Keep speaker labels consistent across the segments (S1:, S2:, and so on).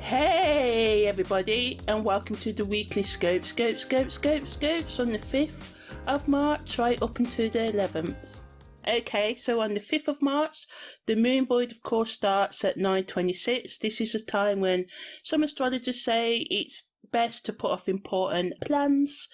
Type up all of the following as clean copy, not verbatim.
S1: Hey everybody, and welcome to the weekly scopes on the 5th of March right up until the 11th. Okay, so on the 5th of March, the moon void of course starts at 9:26. This is a time when some astrologers say it's best to put off important plans.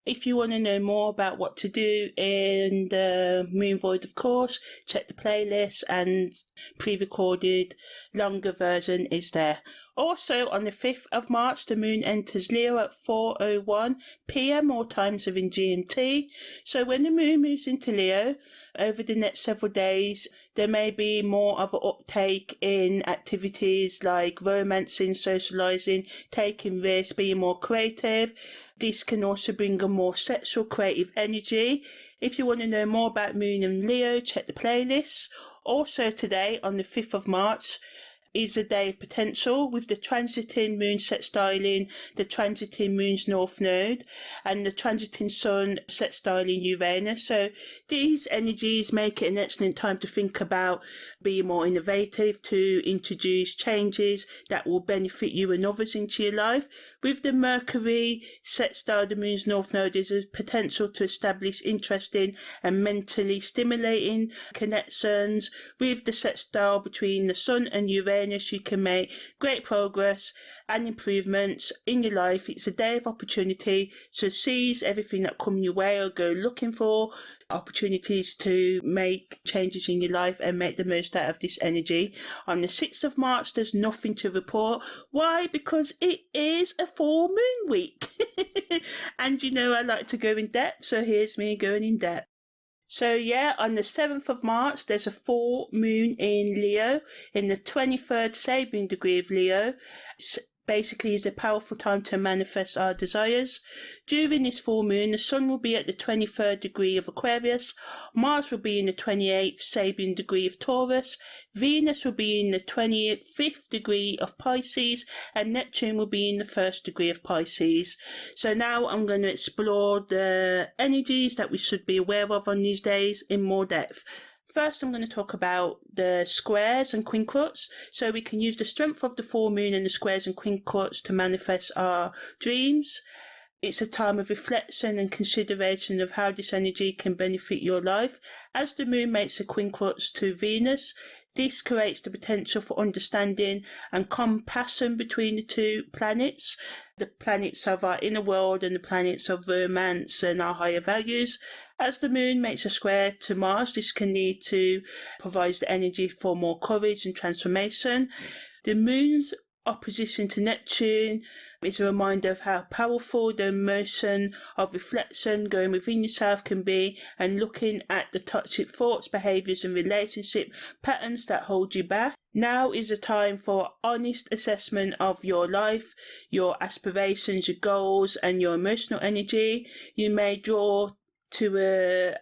S1: If you want to know more about what to do in the moon void, of course, check the playlist, and pre-recorded longer version is there. Also, on the 5th of March, the moon enters Leo at 4:01 p.m. all times within GMT. So when the moon moves into Leo, over the next several days, there may be more of an uptake in activities like romancing, socialising, taking risks, being more creative. This can also bring a more sexual, creative energy. If you want to know more about Moon and Leo, check the playlist. Also today, on the 5th of March, is a day of potential with the transiting moon sextiling the transiting moon's north node and the transiting sun sextiling Uranus. So these energies make it an excellent time to think about being more innovative, to introduce changes that will benefit you and others into your life. With the Mercury sextile the moon's north node, is a potential to establish interesting and mentally stimulating connections. With the sextile between the sun and Uranus, you can make great progress and improvements in your life. It's a day of opportunity, so seize everything that comes your way or go looking for opportunities to make changes in your life and make the most out of this energy. On the 6th of March, there's nothing to report. Why? Because it is a full moon week. And you know I like to go in depth, so here's me going in depth. So yeah, on the 7th of March, there's a full moon in Leo, in the 23rd Sabine degree of Leo. Basically, is a powerful time to manifest our desires. During this full moon, the sun will be at the 23rd degree of Aquarius, Mars will be in the 28th Sabine degree of Taurus, Venus will be in the 25th degree of Pisces, and Neptune will be in the 1st degree of Pisces. So now I'm going to explore the energies that we should be aware of on these days in more depth. First, I'm going to talk about the squares and quincunx. So we can use the strength of the full moon and the squares and quincunx to manifest our dreams. It's a time of reflection and consideration of how this energy can benefit your life. As the moon makes a quincunx to Venus, this creates the potential for understanding and compassion between the two planets, the planets of our inner world and the planets of romance and our higher values. As the moon makes a square to Mars, this can lead to provide the energy for more courage and transformation. The moon's opposition to Neptune is a reminder of how powerful the emotion of reflection going within yourself can be, and looking at the toxic thoughts, behaviours and relationship patterns that hold you back. Now is a time for honest assessment of your life, your aspirations, your goals and your emotional energy. You may draw to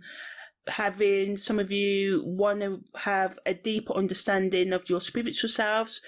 S1: having some of you want to have a deeper understanding of your spiritual selves,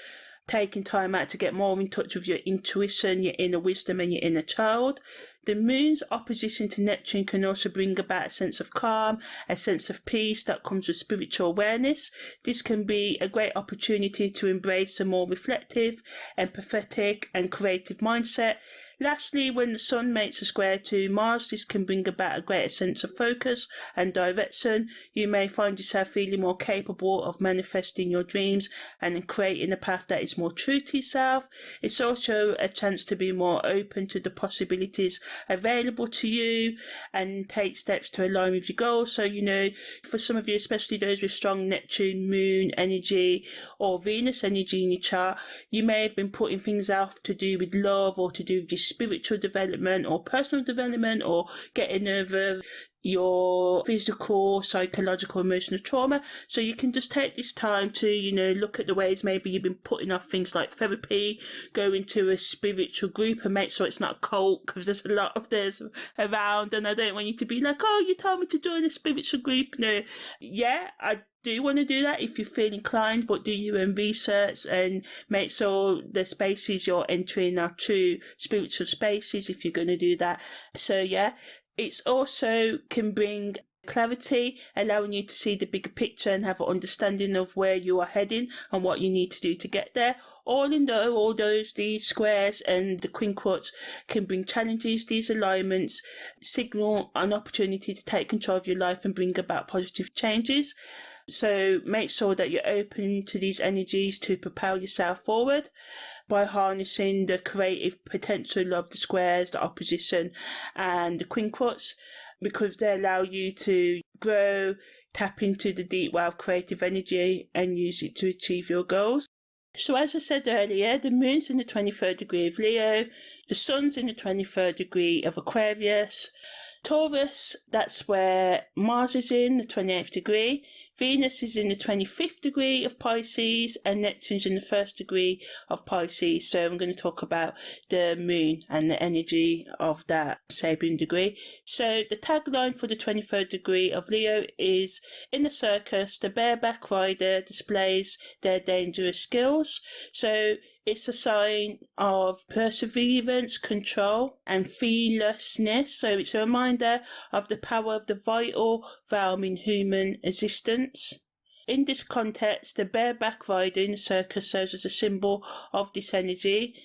S1: taking time out to get more in touch with your intuition, your inner wisdom and your inner child. The moon's opposition to Neptune can also bring about a sense of calm, a sense of peace that comes with spiritual awareness. This can be a great opportunity to embrace a more reflective, empathetic and creative mindset. Lastly, when the sun makes a square to Mars, this can bring about a greater sense of focus and direction. You may find yourself feeling more capable of manifesting your dreams and creating a path that is more true to yourself. It's also a chance to be more open to the possibilities available to you and take steps to align with your goals. So, you know, for some of you, especially those with strong Neptune, Moon energy or Venus energy in your chart, you may have been putting things off to do with love or to do with your spiritual development or personal development or getting over your physical, psychological, emotional trauma. So you can just take this time to, you know, look at the ways maybe you've been putting off things like therapy, go into a spiritual group and make sure it's not a cult, because there's a lot of this around and I don't want you to be like, oh, you told me to join a spiritual group. No, yeah, I do want to do that if you feel inclined, but do your own research and make sure the spaces you're entering are true spiritual spaces if you're going to do that. So yeah, it's also can bring clarity, allowing you to see the bigger picture and have an understanding of where you are heading and what you need to do to get there. These squares and the quinquets can bring challenges. These alignments signal an opportunity to take control of your life and bring about positive changes. So make sure that you're open to these energies to propel yourself forward by harnessing the creative potential of the squares, the opposition, and the quinquets, because they allow you to grow, tap into the deep well of creative energy and use it to achieve your goals. So as I said earlier, the moon's in the 23rd degree of Leo, the sun's in the 23rd degree of Aquarius, Taurus, that's where Mars is in, the 28th degree. Venus is in the 25th degree of Pisces, and Neptune's in the 1st degree of Pisces. So I'm going to talk about the moon and the energy of that Sabian degree. So the tagline for the 23rd degree of Leo is, in the circus, the bareback rider displays their dangerous skills. So it's a sign of perseverance, control, and fearlessness. So it's a reminder of the power of the vital realm in human existence. In this context, the bareback rider in the circus serves as a symbol of this energy.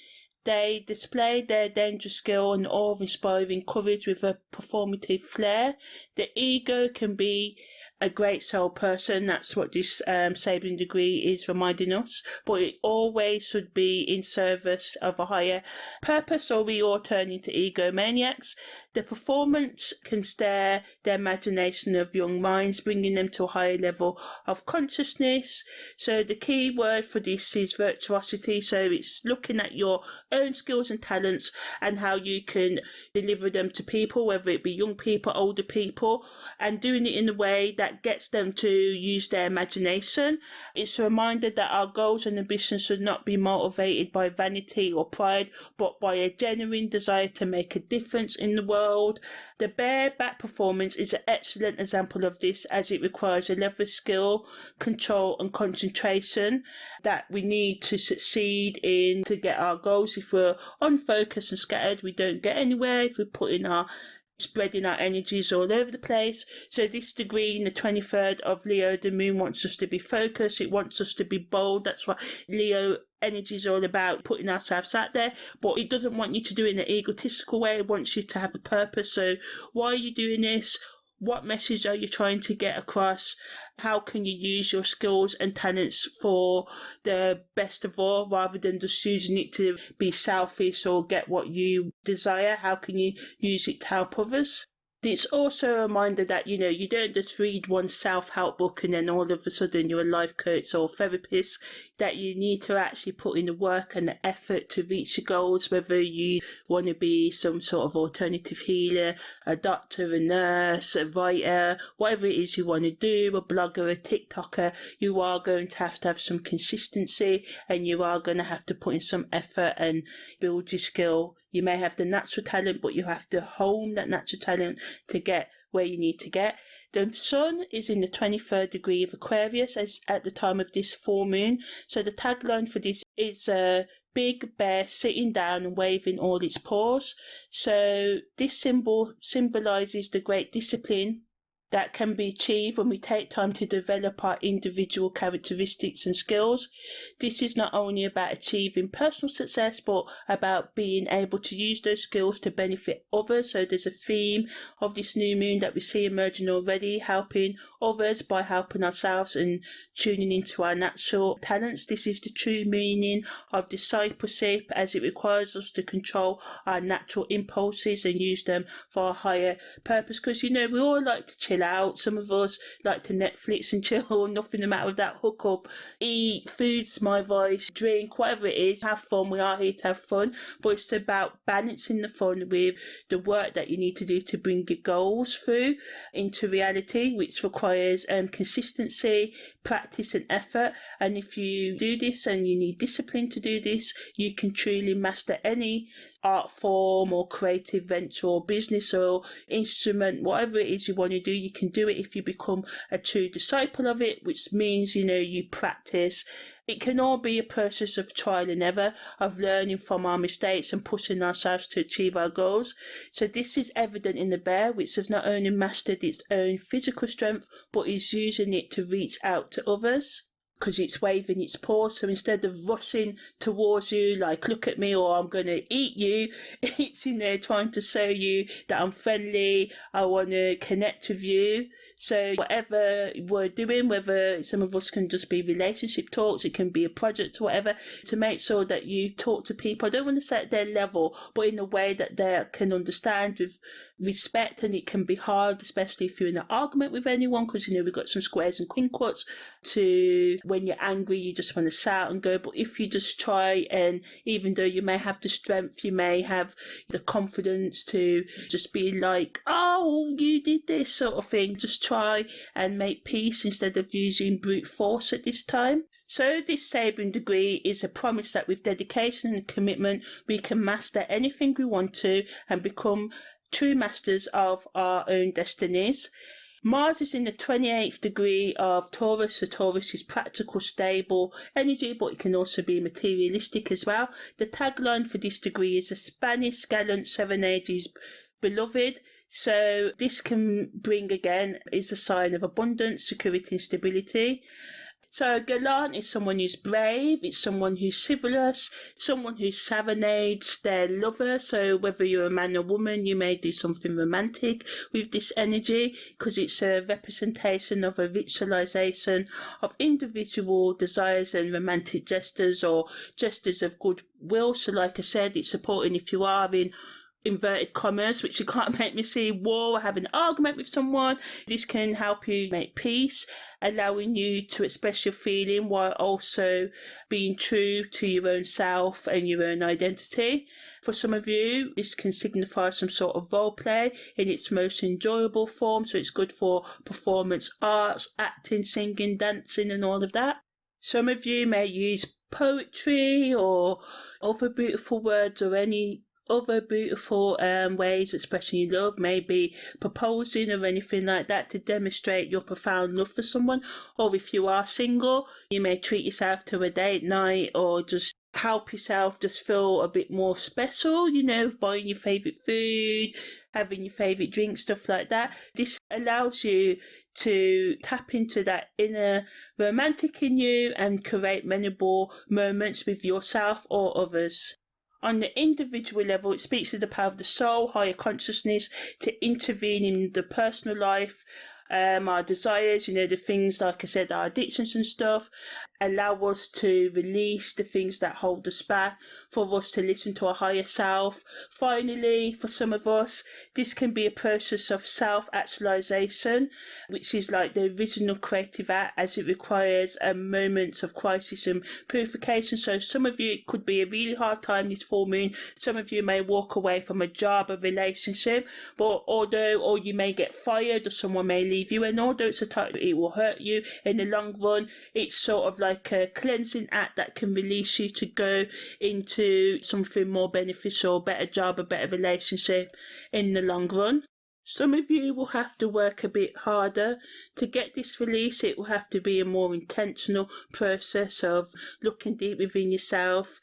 S1: They display their dangerous skill and awe-inspiring courage with a performative flair. The ego can be a great soul person. That's what this Sabian degree is reminding us. But it always should be in service of a higher purpose, or we all turn into egomaniacs. The performance can stir the imagination of young minds, bringing them to a higher level of consciousness. So the key word for this is virtuosity. So it's looking at your own skills and talents and how you can deliver them to people, whether it be young people, older people, and doing it in a way that gets them to use their imagination. It's a reminder that our goals and ambitions should not be motivated by vanity or pride, but by a genuine desire to make a difference in the world. The bareback performance is an excellent example of this, as it requires a level of skill, control and concentration that we need to succeed in to get our goals. If we're unfocused and scattered, we don't get anywhere. If we're spreading our energies all over the place. So this degree in the 23rd of Leo, the moon wants us to be focused. It wants us to be bold. That's what Leo energy is all about, putting ourselves out there. But it doesn't want you to do it in an egotistical way. It wants you to have a purpose. So why are you doing this? What message are you trying to get across? How can you use your skills and talents for the best of all, rather than just using it to be selfish or get what you desire? How can you use it to help others? It's also a reminder that, you don't just read one self-help book and then all of a sudden you're a life coach or therapist, that you need to actually put in the work and the effort to reach your goals, whether you want to be some sort of alternative healer, a doctor, a nurse, a writer, whatever it is you want to do, a blogger, a TikToker. You are going to have some consistency, and you are going to have to put in some effort and build your skill. You may have the natural talent, but you have to hone that natural talent to get where you need to get. The sun is in the 23rd degree of Aquarius as at the time of this full moon. So the tagline for this is a big bear sitting down and waving all its paws. So this symbol symbolizes the great discipline that can be achieved when we take time to develop our individual characteristics and skills. This is not only about achieving personal success, but about being able to use those skills to benefit others. So there's a theme of this new moon that we see emerging already, helping others by helping ourselves and tuning into our natural talents. This is the true meaning of discipleship, as it requires us to control our natural impulses and use them for a higher purpose. Because, we all like to chill out. Some of us like to Netflix and chill, nothing the matter with that. Hook up, eat, food's my vice, drink, whatever it is, have fun. We are here to have fun, but it's about balancing the fun with the work that you need to do to bring your goals through into reality, which requires consistency, practice and effort. And if you do this, and you need discipline to do this, you can truly master any art form or creative venture or business or instrument, whatever it is you want to do. You you can do it if you become a true disciple of it, which means, you practice. It can all be a process of trial and error, of learning from our mistakes and pushing ourselves to achieve our goals. So this is evident in the bear, which has not only mastered its own physical strength, but is using it to reach out to others, because it's waving its paws. So instead of rushing towards you like, look at me or I'm going to eat you, it's in there trying to show you that I'm friendly, I want to connect with you. So whatever we're doing, whether some of us can just be relationship talks, it can be a project or whatever, to make sure that you talk to people, I don't want to say at their level, but in a way that they can understand with respect. And it can be hard, especially if you're in an argument with anyone, because we've got some squares and quinquets to when you're angry you just want to shout and go. But if you just try, and even though you may have the strength, you may have the confidence to just be like, oh, you did this sort of thing, just try and make peace instead of using brute force at this time. So this sabering degree is a promise that with dedication and commitment we can master anything we want to and become true masters of our own destinies. Mars is in the 28th degree of Taurus, so Taurus is practical, stable energy, but it can also be materialistic as well. The tagline for this degree is a Spanish gallant serenades beloved. So this can bring, again, is a sign of abundance, security and stability. So gallant is someone who's brave, it's someone who's chivalrous, someone who serenades their lover. So whether you're a man or woman, you may do something romantic with this energy, because it's a representation of a ritualization of individual desires and romantic gestures or gestures of goodwill. So like I said, it's supporting if you are in inverted commas, which you can't make me see war or have an argument with someone. This can help you make peace, allowing you to express your feeling while also being true to your own self and your own identity. For some of you, this can signify some sort of role play in its most enjoyable form, so it's good for performance arts, acting, singing, dancing and all of that. Some of you may use poetry or other beautiful words or any other beautiful ways expressing your love, maybe proposing or anything like that, to demonstrate your profound love for someone. Or if you are single, you may treat yourself to a date night or just help yourself just feel a bit more special, buying your favourite food, having your favourite drink, stuff like that. This allows you to tap into that inner romantic in you and create memorable moments with yourself or others. On the individual level, it speaks to the power of the soul, higher consciousness, to intervene in the personal life, our desires, the things, like I said, our addictions and stuff, allow us to release the things that hold us back, for us to listen to our higher self. Finally, for some of us, this can be a process of self-actualization, which is like the original creative act, as it requires moments of crisis and purification. So some of you, it could be a really hard time this full moon. Some of you may walk away from a job, a relationship, or you may get fired, or someone may leave you, and although it's a type it will hurt you in the long run, it's sort of like a cleansing act that can release you to go into something more beneficial, better job, a better relationship in the long run. Some of you will have to work a bit harder to get this release. It will have to be a more intentional process of looking deep within yourself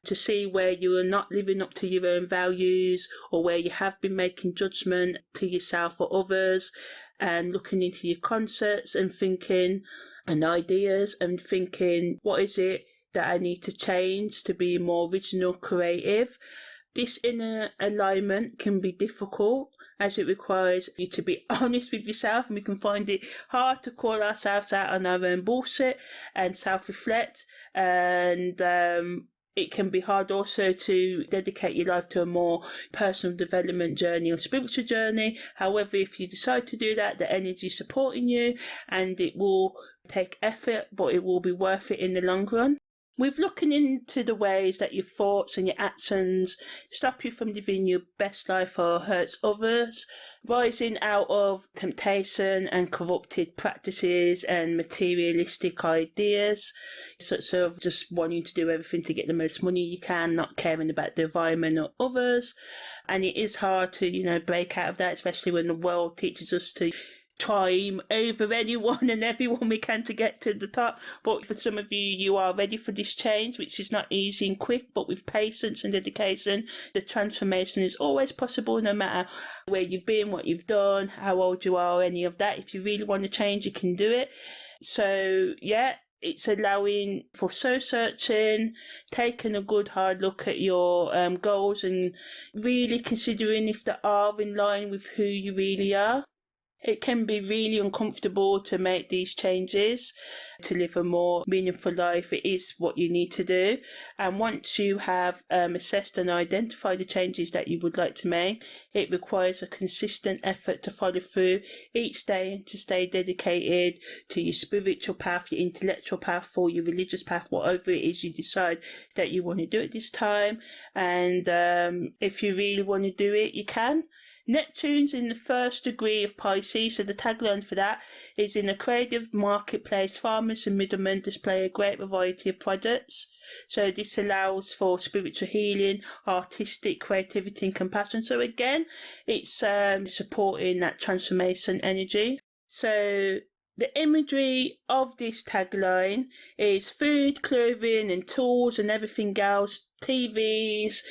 S1: to see where you are not living up to your own values, or where you have been making judgment to yourself or others, and looking into your concepts and thinking and ideas and thinking, what is it that I need to change to be more original, creative? This inner alignment can be difficult, as it requires you to be honest with yourself, and we can find it hard to call ourselves out on our own bullshit and self-reflect, and it can be hard also to dedicate your life to a more personal development journey or spiritual journey. However, if you decide to do that, the energy is supporting you, and it will take effort, but it will be worth it in the long run. With looking into the ways that your thoughts and your actions stop you from living your best life or hurts others, rising out of temptation and corrupted practices and materialistic ideas, such as just wanting to do everything to get the most money you can, not caring about the environment or others. And it is hard to, break out of that, especially when the world teaches us to climb over anyone and everyone we can to get to the top. But for some of you, you are ready for this change, which is not easy and quick, but with patience and dedication, the transformation is always possible, no matter where you've been, what you've done, how old you are, any of that. If you really want to change, you can do it. So yeah, it's allowing for soul searching, taking a good hard look at your goals and really considering if they are in line with who you really are. It can be really uncomfortable to make these changes, to live a more meaningful life. It is what you need to do. And once you have assessed and identified the changes that you would like to make, it requires a consistent effort to follow through each day and to stay dedicated to your spiritual path, your intellectual path, or your religious path, whatever it is you decide that you want to do at this time. And if you really want to do it, you can. Neptune's in the first degree of Pisces, so the tagline for that is, in a creative marketplace, farmers and middlemen display a great variety of products. So this allows for spiritual healing, artistic creativity and compassion. So again, it's supporting that transformation energy. So the imagery of this tagline is food, clothing and tools and everything else, TVs,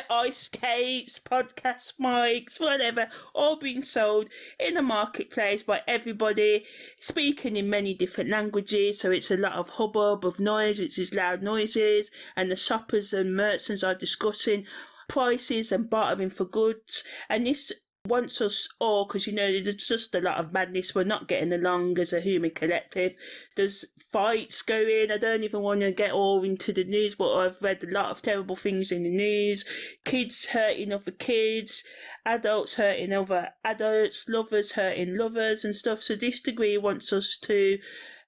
S1: ice skates, podcast mics, whatever, all being sold in a marketplace by everybody, speaking in many different languages. So it's a lot of hubbub of noise, which is loud noises, and the shoppers and merchants are discussing prices and bartering for goods. And this wants us all, because there's just a lot of madness. We're not getting along as a human collective. There's fights going. I don't even want to get all into the news, but I've read a lot of terrible things in the news. Kids hurting other kids, adults hurting other adults, lovers hurting lovers and stuff. So this degree wants us to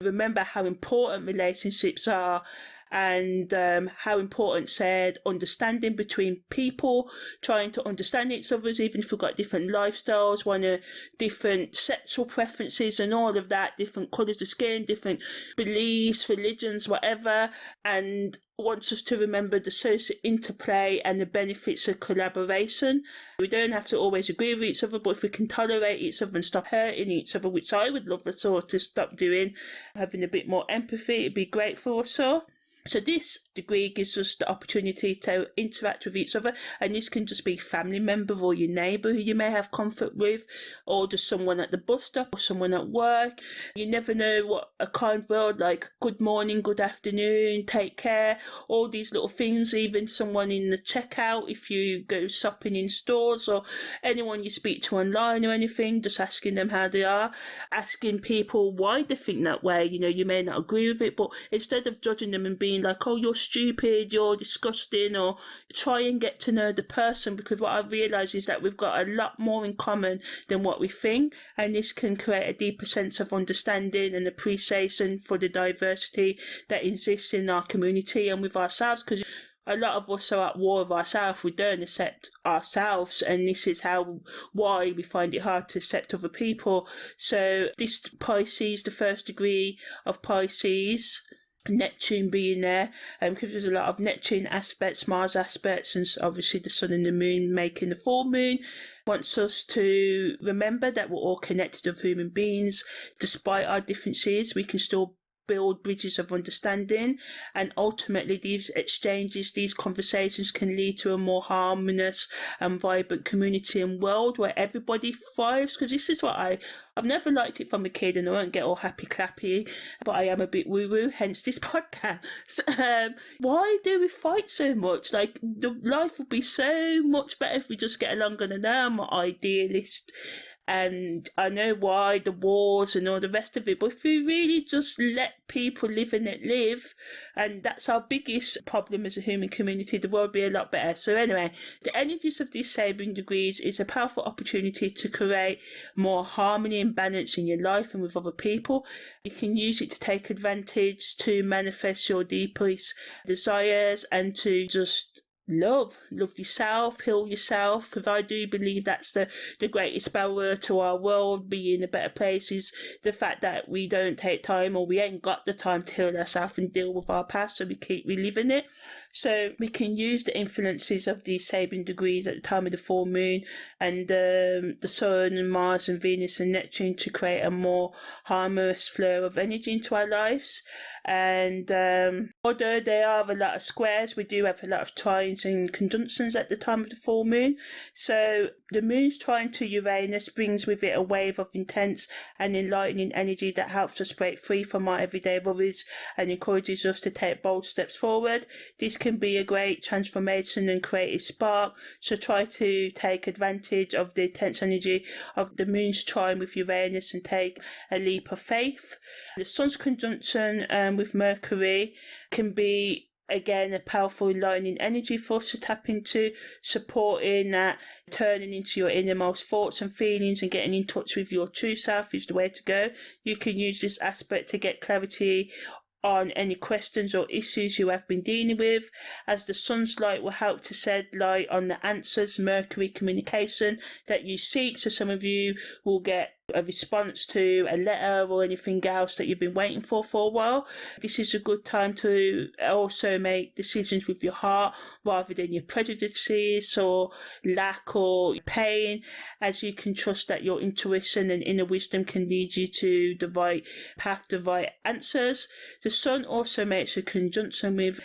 S1: remember how important relationships are, and how important said understanding between people, trying to understand each other, even if we've got different lifestyles, different sexual preferences and all of that, different colours of skin, different beliefs, religions, whatever, and wants us to remember the social interplay and the benefits of collaboration. We don't have to always agree with each other, but if we can tolerate each other and stop hurting each other, which I would love us all to stop doing, having a bit more empathy, it'd be great for us all. So this degree gives us the opportunity to interact with each other, and this can just be family member or your neighbour who you may have conflict with, or just someone at the bus stop or someone at work. You never know what a kind word like good morning, good afternoon, take care, all these little things, even someone in the checkout if you go shopping in stores, or anyone you speak to online or anything, just asking them how they are, asking people why they think that way. You may not agree with it, but instead of judging them and being like, oh, you're stupid, you're disgusting, or try and get to know the person, because what I've realised is that we've got a lot more in common than what we think, and this can create a deeper sense of understanding and appreciation for the diversity that exists in our community and with ourselves, because a lot of us are at war with ourselves. We don't accept ourselves, and this is why we find it hard to accept other people. So this Pisces, the first degree of Pisces, Neptune being there, because there's a lot of Neptune aspects, Mars aspects, and obviously the sun and the moon making the full moon, wants us to remember that we're all connected as human beings. Despite our differences, we can still build bridges of understanding, and ultimately these exchanges, these conversations can lead to a more harmonious and vibrant community and world where everybody thrives. Because this is what I've never liked it from a kid, and I won't get all happy clappy, but I am a bit woo woo, hence this podcast. Why do we fight so much? Like, the life would be so much better if we just get along. And I know I'm an idealist, and I know why, the wars and all the rest of it, but if we really just let people live and let live, and that's our biggest problem as a human community, the world would be a lot better. So anyway, the energies of these sabring degrees is a powerful opportunity to create more harmony and balance in your life and with other people. You can use it to take advantage, to manifest your deepest desires, and to just love yourself, heal yourself, because I do believe that's the greatest barrier to our world being a better place, is the fact that we don't take time, or we ain't got the time to heal ourselves and deal with our past, so we keep reliving it. So we can use the influences of these sabin degrees at the time of the full moon, and the sun and Mars and Venus and Neptune, to create a more harmonious flow of energy into our lives. And although there are a lot of squares, we do have a lot of trines and conjunctions at the time of the full moon. So the moon's trine to Uranus brings with it a wave of intense and enlightening energy that helps us break free from our everyday worries and encourages us to take bold steps forward. This can be a great transformation and creative spark, so try to take advantage of the intense energy of the moon's trine with Uranus and take a leap of faith. The sun's conjunction with Mercury can be, again, a powerful enlightening energy for us to tap into, supporting that turning into your innermost thoughts and feelings and getting in touch with your true self is the way to go. You can use this aspect to get clarity on any questions or issues you have been dealing with, as the sun's light will help to shed light on the answers, Mercury communication, that you seek. So some of you will get a response to a letter or anything else that you've been waiting for a while. This is a good time to also make decisions with your heart rather than your prejudices or lack or pain, as you can trust that your intuition and inner wisdom can lead you to the right path, the right answers. The sun also makes a conjunction with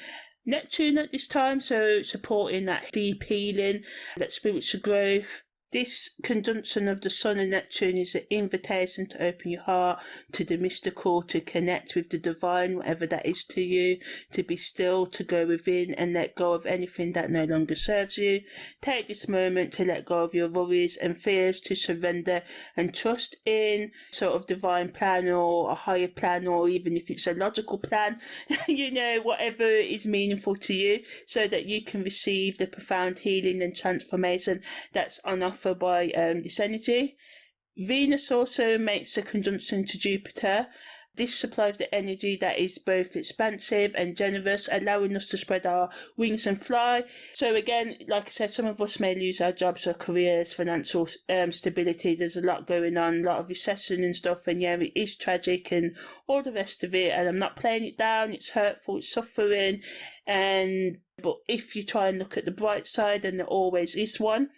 S1: Neptune at this time, so supporting that deep healing, that spiritual growth. This conjunction of the Sun and Neptune is an invitation to open your heart to the mystical, to connect with the divine, whatever that is to you, to be still, to go within and let go of anything that no longer serves you. Take this moment to let go of your worries and fears, to surrender and trust in sort of divine plan or a higher plan, or even if it's a logical plan, whatever is meaningful to you, so that you can receive the profound healing and transformation that's on offer by this energy. Venus also makes a conjunction to Jupiter. This supplies the energy that is both expansive and generous, allowing us to spread our wings and fly. So again, like I said, some of us may lose our jobs or careers, financial stability. There's a lot going on, a lot of recession and stuff, and yeah, it is tragic and all the rest of it, and I'm not playing it down. It's hurtful, it's suffering, but if you try and look at the bright side, and there always is one.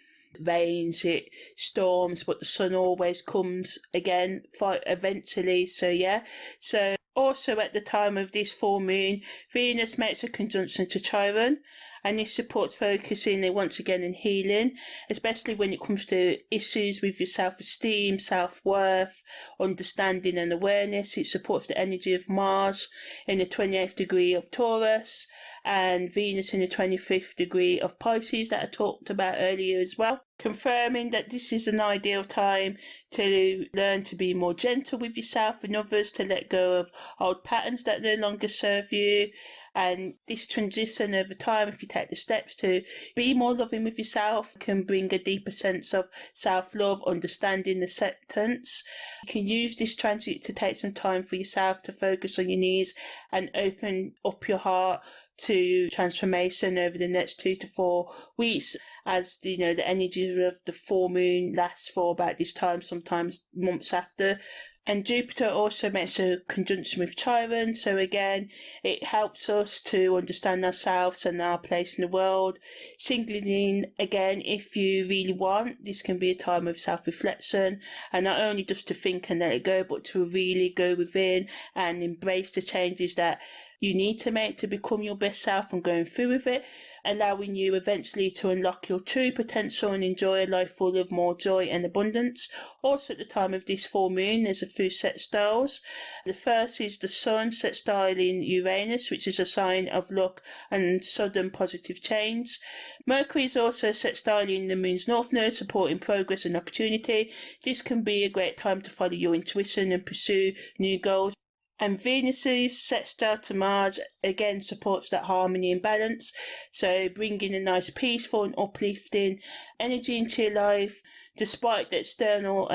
S1: Rains, it storms, but the sun always comes again eventually. So yeah, so also at the time of this full moon, Venus makes a conjunction to Chiron, and this supports focusing once again in healing, especially when it comes to issues with your self-esteem, self-worth, understanding and awareness. It supports the energy of Mars in the 28th degree of Taurus and Venus in the 25th degree of Pisces that I talked about earlier as well, confirming that this is an ideal time to learn to be more gentle with yourself and others, to let go of old patterns that no longer serve you. And this transition over time, if you take the steps to be more loving with yourself, can bring a deeper sense of self-love, understanding, acceptance. You can use this transit to take some time for yourself to focus on your needs and open up your heart to transformation over the next 2 to 4 weeks, as the energy of the full moon lasts for about this time, sometimes months after. And Jupiter also makes a conjunction with Chiron, so again, it helps us to understand ourselves and our place in the world. Signaling, again, if you really want, this can be a time of self-reflection, and not only just to think and let it go, but to really go within and embrace the changes that you need to make to become your best self, and going through with it, allowing you eventually to unlock your true potential and enjoy a life full of more joy and abundance. Also at the time of this full moon, there's a few sextiles. The first is the Sun sextiling Uranus, which is a sign of luck and sudden positive change. Mercury is also sextiling the moon's north node, supporting progress and opportunity. This can be a great time to follow your intuition and pursue new goals. And Venus's sextile to Mars again supports that harmony and balance, so bringing a nice peaceful and uplifting energy into your life. Despite the external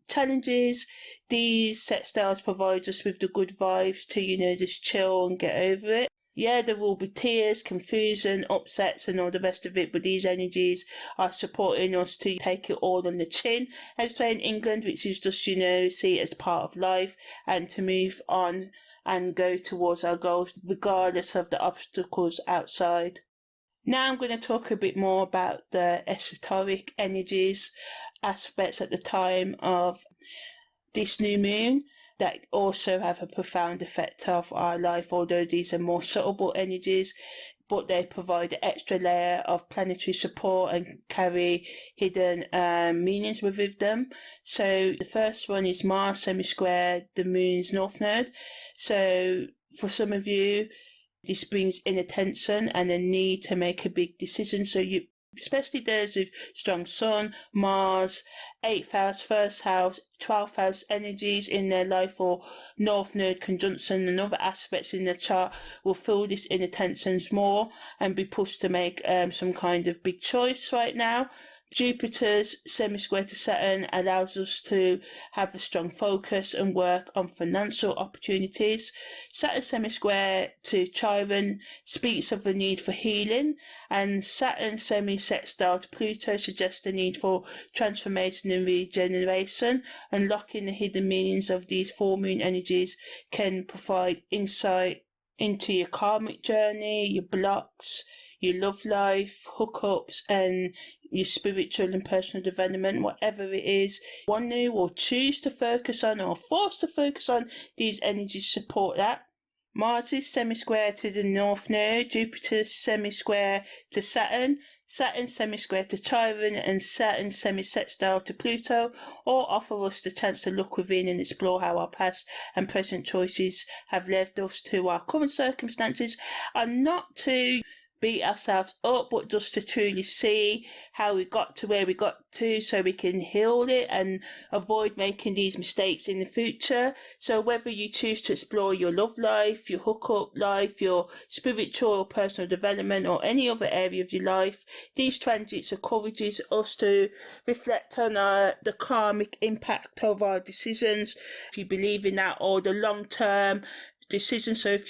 S1: challenges, these sextiles provide us with the good vibes to just chill and get over it. Yeah, there will be tears, confusion, upsets, and all the rest of it, but these energies are supporting us to take it all on the chin, as say in England, which is just, see it as part of life and to move on and go towards our goals, regardless of the obstacles outside. Now I'm going to talk a bit more about the esoteric energies, aspects at the time of this new moon that also have a profound effect of our life, although these are more subtle energies, but they provide an extra layer of planetary support and carry hidden meanings within them. So the first one is Mars semi-square the moon's north node. So for some of you, this brings inattention and a need to make a big decision. So you, especially those with strong Sun, Mars, 8th house, 1st house, 12th house energies in their life, or North Node conjunction and other aspects in the chart, will feel this inattentions more and be pushed to make some kind of big choice right now. Jupiter's semi-square to Saturn allows us to have a strong focus and work on financial opportunities. Saturn semi-square to Chiron speaks of the need for healing, and Saturn semi-sextile to Pluto suggests the need for transformation and regeneration. Unlocking the hidden meanings of these full moon energies can provide insight into your karmic journey, your blocks, your love life, hookups, and your spiritual and personal development, whatever it is. One new will choose to focus on or force to focus on, these energies support that. Mars is semi-square to the North Node, Jupiter's semi-square to Saturn, Saturn semi-square to Chiron, and Saturn semi-sextile to Pluto all offer us the chance to look within and explore how our past and present choices have led us to our current circumstances, and not to beat ourselves up, but just to truly see how we got to where we got to so we can heal it and avoid making these mistakes in the future. So whether you choose to explore your love life, your hookup life, your spiritual or personal development, or any other area of your life, these transits encourages us to reflect on the karmic impact of our decisions. If you believe in that, or the long-term decision. So if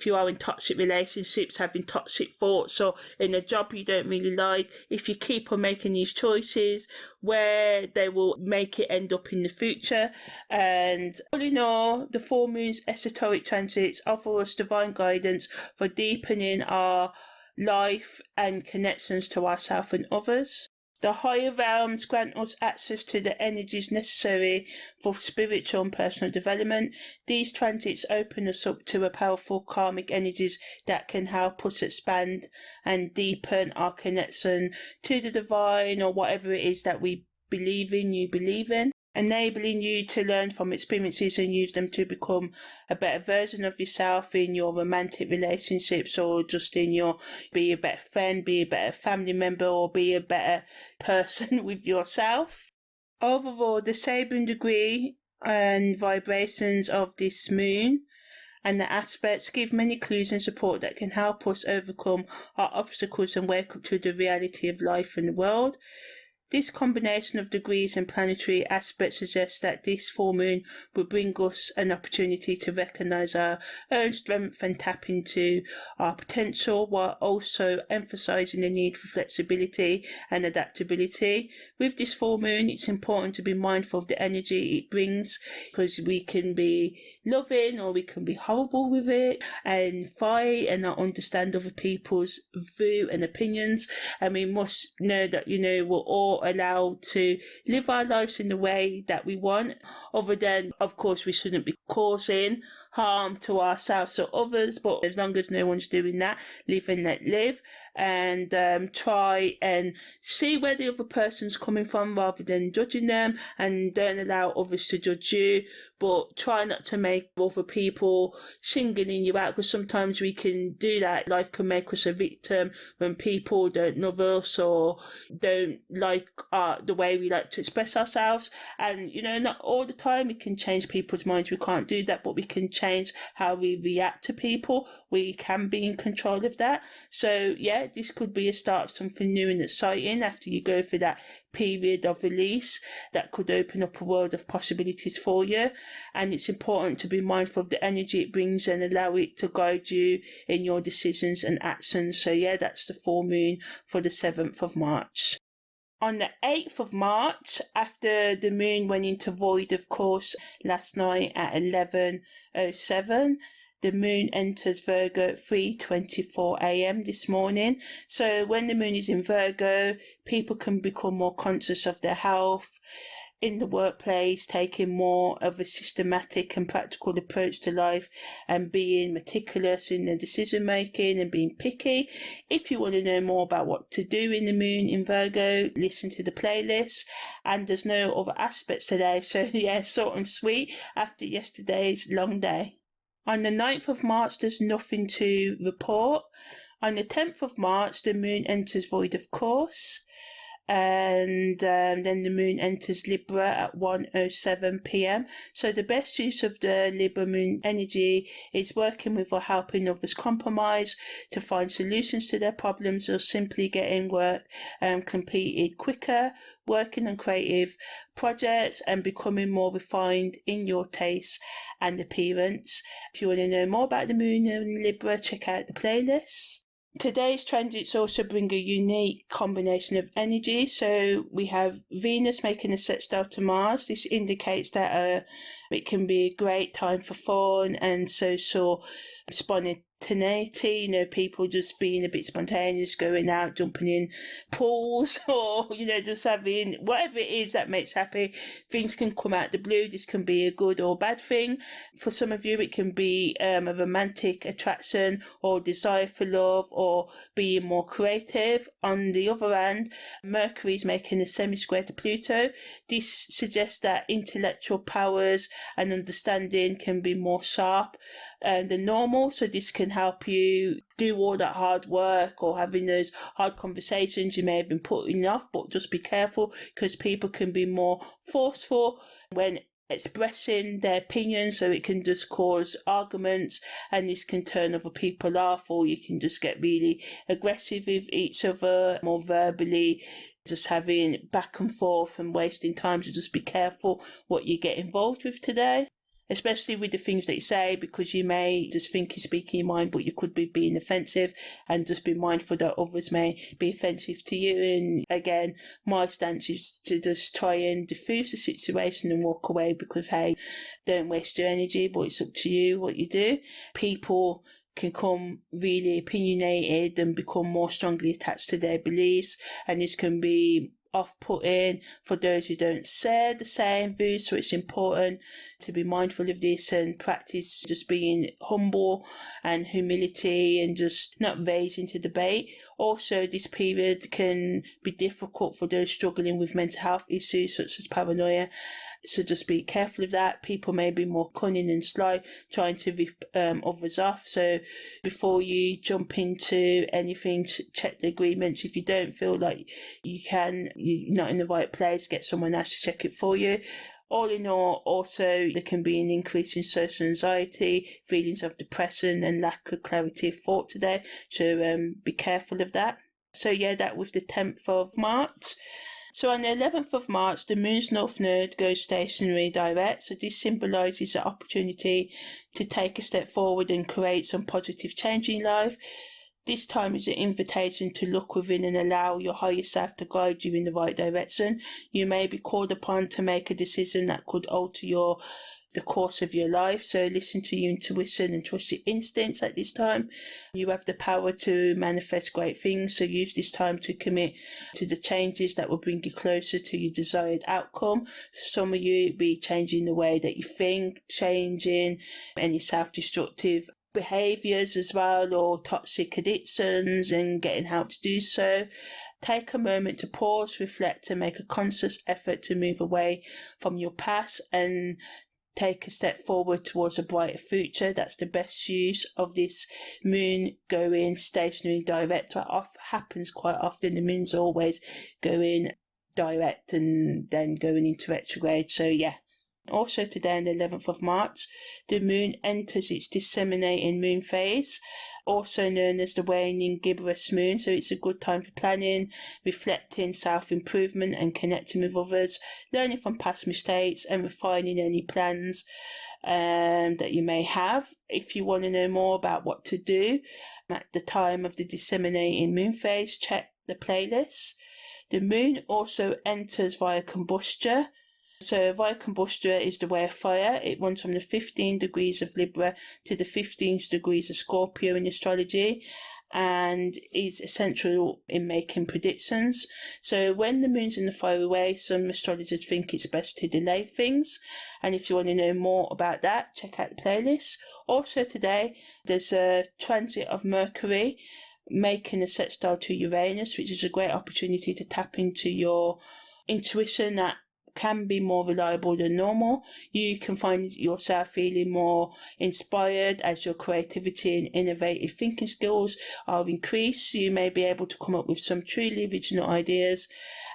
S1: you are in toxic relationships, having toxic thoughts, or in a job you don't really like, if you keep on making these choices, where they will make it end up in the future. And all in all, the full moon's esoteric transits offer us divine guidance for deepening our life and connections to ourselves and others. The higher realms grant us access to the energies necessary for spiritual and personal development. These transits open us up to a powerful karmic energies that can help us expand and deepen our connection to the divine, or whatever it is that we believe in, you believe in, enabling you to learn from experiences and use them to become a better version of yourself in your romantic relationships, or just in your, be a better friend, be a better family member, or be a better person with yourself. Overall, the sabin degree and vibrations of this moon and the aspects give many clues and support that can help us overcome our obstacles and wake up to the reality of life and the world. This combination of degrees and planetary aspects suggests that this full moon will bring us an opportunity to recognise our own strength and tap into our potential, while also emphasising the need for flexibility and adaptability. With this full moon, it's important to be mindful of the energy it brings, because we can be loving or we can be horrible with it and fight and not understand other people's view and opinions. And we must know that, we're all allowed to live our lives in the way that we want, other than, of course, we shouldn't be causing harm to ourselves or others, but as long as no one's doing that, live and let live, and try and see where the other person's coming from rather than judging them, and don't allow others to judge you, but try not to make other people singling you out, because sometimes we can do that. Life can make us a victim when people don't love us or don't like the way we like to express ourselves. And not all the time we can change people's minds, we can't do that, but we can change change how we react to people. We can be in control of that. So yeah, this could be a start of something new and exciting after you go through that period of release that could open up a world of possibilities for you. And it's important to be mindful of the energy it brings and allow it to guide you in your decisions and actions. So yeah, that's the full moon for the 7th of March. On the 8th of March, after the moon went into void, of course, last night at 11:07, the moon enters Virgo at 3:24 a.m. this morning. So when the moon is in Virgo, people can become more conscious of their health in the workplace, taking more of a systematic and practical approach to life and being meticulous in their decision making and being picky. If you want to know more about what to do in the moon in Virgo, listen to the playlist. And there's no other aspects today, so yeah, short and sweet after yesterday's long day. On the 9th of March, there's nothing to report. On the 10th of March, the moon enters void, of course. And then the moon enters Libra at 1:07 p.m. So the best use of the Libra moon energy is working with or helping others compromise to find solutions to their problems, or simply getting work completed quicker, working on creative projects and becoming more refined in your taste and appearance. If you want to know more about the moon and Libra, check out the playlist. Today's transits also bring a unique combination of energy. So we have Venus making a sextile to Mars. This indicates that it can be a great time for fun and social spontaneity, people just being a bit spontaneous, going out, jumping in pools, or, just having whatever it is that makes happy. Things can come out the blue. This can be a good or bad thing. For some of you, it can be a romantic attraction or desire for love or being more creative. On the other hand, Mercury is making a semi-square to Pluto. This suggests that intellectual powers and understanding can be more sharp than normal, so this can help you do all that hard work or having those hard conversations you may have been putting off. But just be careful, because people can be more forceful when expressing their opinions, so it can just cause arguments, and this can turn other people off, or you can just get really aggressive with each other, more verbally, just having back and forth and wasting time. So just be careful what you get involved with today, especially with the things that you say, because you may just think you're speaking your mind, but you could be being offensive, and just be mindful that others may be offensive to you. And again, my stance is to just try and diffuse the situation and walk away, because hey, don't waste your energy, but it's up to you what you do. People can come really opinionated and become more strongly attached to their beliefs, and this can be off-putting for those who don't share the same views. So it's important to be mindful of this and practice just being humble and humility and just not raising to debate. Also, this period can be difficult for those struggling with mental health issues such as paranoia. So just be careful of that. People may be more cunning and sly, trying to rip others off. So before you jump into anything, check the agreements. If you don't feel like you're not in the right place, get someone else to check it for you. All in all, also, there can be an increase in social anxiety, feelings of depression and lack of clarity of thought today. So be careful of that. So yeah, that was the 10th of March. So on the 11th of March, the moon's north node goes stationary direct. So this symbolises the opportunity to take a step forward and create some positive change in life. This time is an invitation to look within and allow your higher self to guide you in the right direction. You may be called upon to make a decision that could alter the course of your life. So listen to your intuition and trust your instincts at this time. You have the power to manifest great things, so use this time to commit to the changes that will bring you closer to your desired outcome. Some of you be changing the way that you think, changing any self-destructive behaviours as well, or toxic addictions, and getting help to do so. Take a moment to pause, reflect and make a conscious effort to move away from your past and take a step forward towards a brighter future. That's the best use of this moon going stationary direct. That happens quite often. The moon's always going direct and then going into retrograde. So yeah, Also today on the 11th of March, the moon enters its disseminating moon phase, also known as the waning gibbous moon, so it's a good time for planning, reflecting, self-improvement and connecting with others, learning from past mistakes and refining any plans that you may have. If you want to know more about what to do at the time of the disseminating moon phase, check the playlist. The moon also enters via combustion. So via combustion is the way of fire. It runs from the 15 degrees of Libra to the 15 degrees of Scorpio in astrology, and is essential in making predictions. So when the moon's in the fiery way, some astrologers think it's best to delay things. And if you want to know more about that, check out the playlist. Also today, there's a transit of Mercury making a sextile to Uranus, which is a great opportunity to tap into your intuition that can be more reliable than normal. You can find yourself feeling more inspired as your creativity and innovative thinking skills are increased. You may be able to come up with some truly original ideas,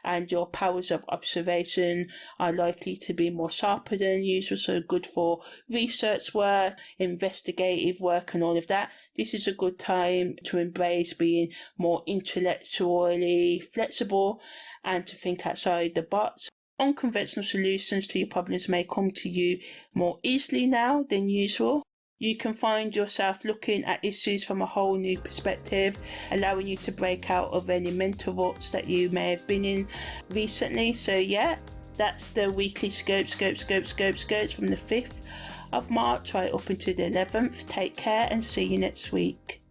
S1: and your powers of observation are likely to be more sharper than usual, so good for research work, investigative work and all of that. This is a good time to embrace being more intellectually flexible and to think outside the box. Unconventional solutions to your problems may come to you more easily now than usual. You can find yourself looking at issues from a whole new perspective, allowing you to break out of any mental ruts that you may have been in recently. So yeah, that's the weekly scopes from the 5th of March right up until the 11th. Take care and see you next week.